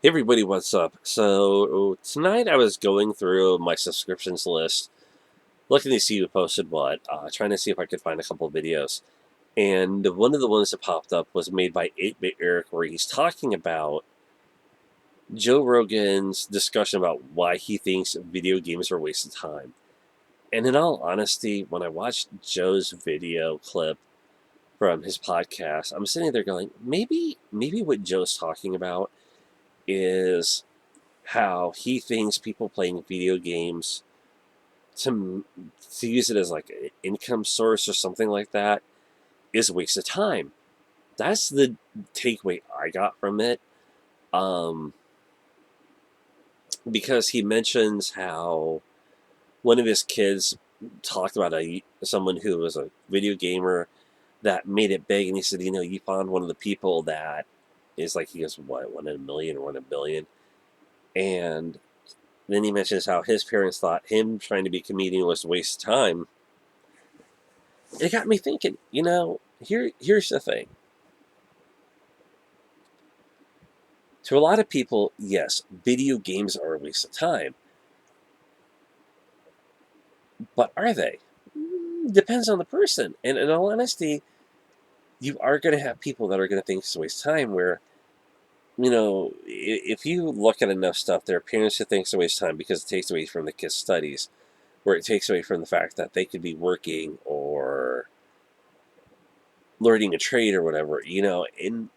Hey everybody, what's up? So tonight I was going through my subscriptions list, looking to see who posted what, trying to see if I could find a couple of videos. And one of the ones that popped up was made by 8-Bit Eric, where he's talking about Joe Rogan's discussion about why he thinks video games are a waste of time. And in all honesty, when I watched Joe's video clip from his podcast, I'm sitting there going, maybe what Joe's talking about is how he thinks people playing video games to use it as like an income source or something like that is a waste of time. That's the takeaway I got from it. Um, because he mentions how one of his kids talked about someone who was a video gamer that made it big, and he said, you found one of the people that is like, he goes, what, 1 in a million or 1 in a billion, and then he mentions how his parents thought him trying to be a comedian was a waste of time. It got me thinking, here's the thing. To a lot of people, yes, video games are a waste of time. But are they? Depends on the person. And in all honesty, you are going to have people that are going to think it's a waste of time where, if you look at enough stuff, there are parents who think it's a waste of time because it takes away from the kids' studies, where it takes away from the fact that they could be working or learning a trade or whatever, and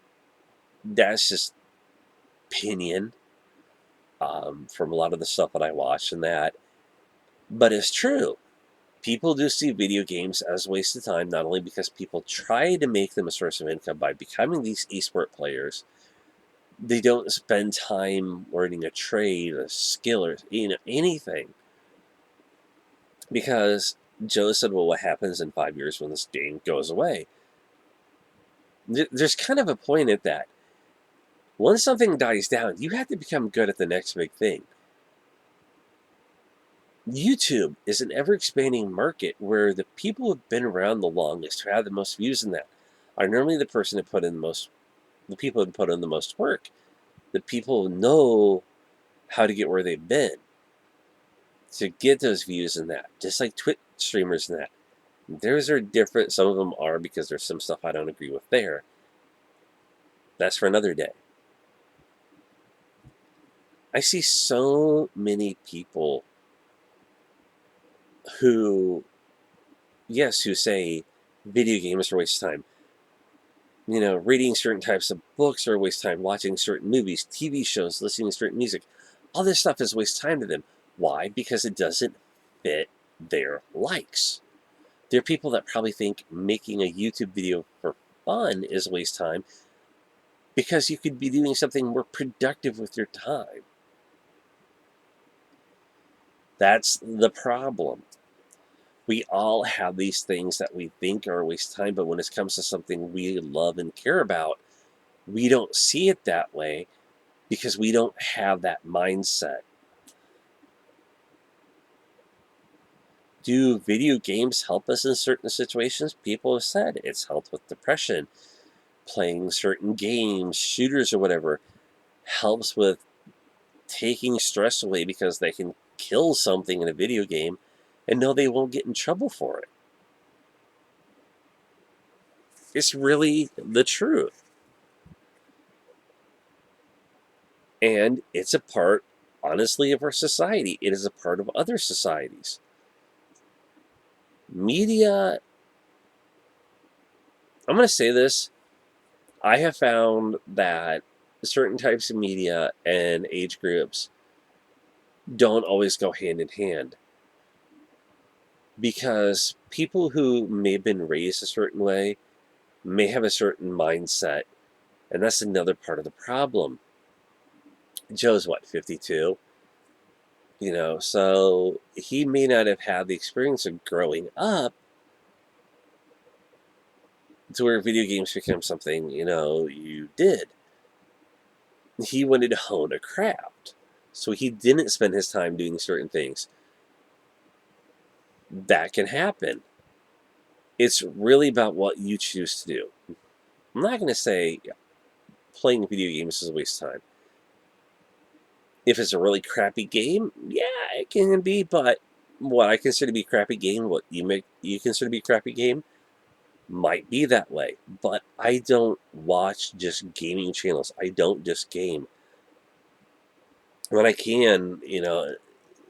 that's just opinion from a lot of the stuff that I watch and that. But it's true. People do see video games as a waste of time, not only because people try to make them a source of income by becoming these esport players, they don't spend time learning a trade, a skill, or anything. Because Joe said, well, what happens in 5 years when this game goes away? There's kind of a point at that. Once something dies down, you have to become good at the next big thing. YouTube is an ever expanding market where the people who've been around the longest, who have the most views in that, are normally the people who put in the most work, the people who know how to get where they've been to get those views in that. Just like Twitch streamers and that. Theirs are different. Some of them are because there's some stuff I don't agree with there. That's for another day. I see so many people who, yes, who say video games are a waste of time. Reading certain types of books are a waste of time, watching certain movies, TV shows, listening to certain music. All this stuff is a waste of time to them. Why? Because it doesn't fit their likes. There are people that probably think making a YouTube video for fun is a waste of time because you could be doing something more productive with your time. That's the problem. We all have these things that we think are a waste of time, but when it comes to something we love and care about, we don't see it that way because we don't have that mindset. Do video games help us in certain situations? People have said it's helped with depression. Playing certain games, shooters or whatever, helps with taking stress away because they can kill something in a video game and know they won't get in trouble for it. It's really the truth. And it's a part, honestly, of our society. It is a part of other societies. Media, I'm going to say this, I have found that certain types of media and age groups don't always go hand in hand. Because people who may have been raised a certain way may have a certain mindset. And that's another part of the problem. Joe's what, 52? So he may not have had the experience of growing up to where video games became something, you did. He wanted to hone a craft. So he didn't spend his time doing certain things. That can happen. It's really about what you choose to do. I'm not going to say playing video games is a waste of time. If it's a really crappy game, yeah, it can be, but what I consider to be a crappy game, what you consider to be a crappy game, might be that way. But I don't watch just gaming channels. I don't just game. When I can,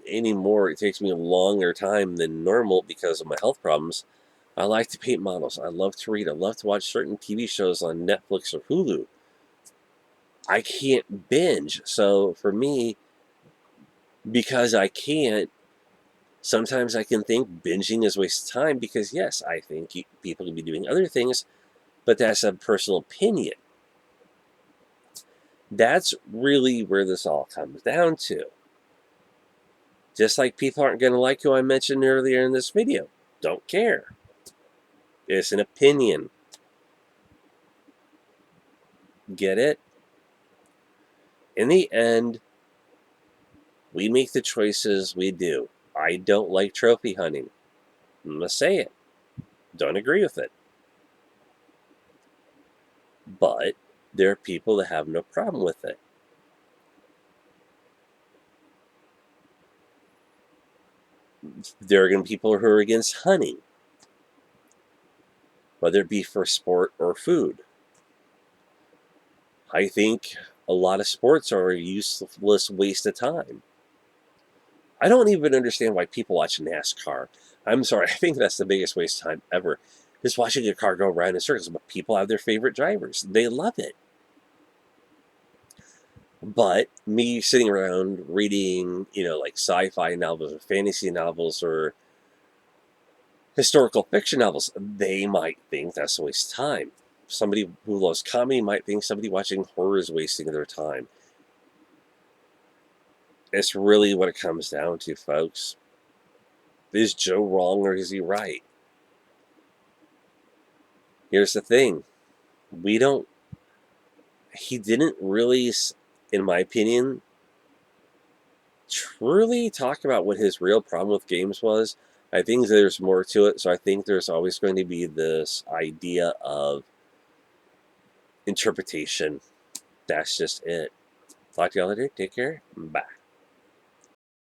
anymore, it takes me a longer time than normal because of my health problems. I like to paint models. I love to read. I love to watch certain TV shows on Netflix or Hulu. I can't binge. So for me, because I can't, sometimes I can think binging is a waste of time because, yes, I think people can be doing other things, but that's a personal opinion. That's really where this all comes down to. Just like people aren't going to like who I mentioned earlier in this video. Don't care. It's an opinion. Get it? In the end, we make the choices we do. I don't like trophy hunting. I'm going to say it. Don't agree with it. But there are people that have no problem with it. There are going to be people who are against hunting, whether it be for sport or food. I think a lot of sports are a useless waste of time. I don't even understand why people watch NASCAR. I'm sorry, I think that's the biggest waste of time ever. Just watching a car go around in circles, but people have their favorite drivers. They love it. But me sitting around reading, like sci-fi novels or fantasy novels or historical fiction novels, they might think that's a waste of time. Somebody who loves comedy might think somebody watching horror is wasting their time. It's really what it comes down to, folks. Is Joe wrong or is he right? Here's the thing. He didn't really, in my opinion, truly talk about what his real problem with games was. I think there's more to it, so I think there's always going to be this idea of interpretation. That's just it. Talk to y'all later. Take care. Bye.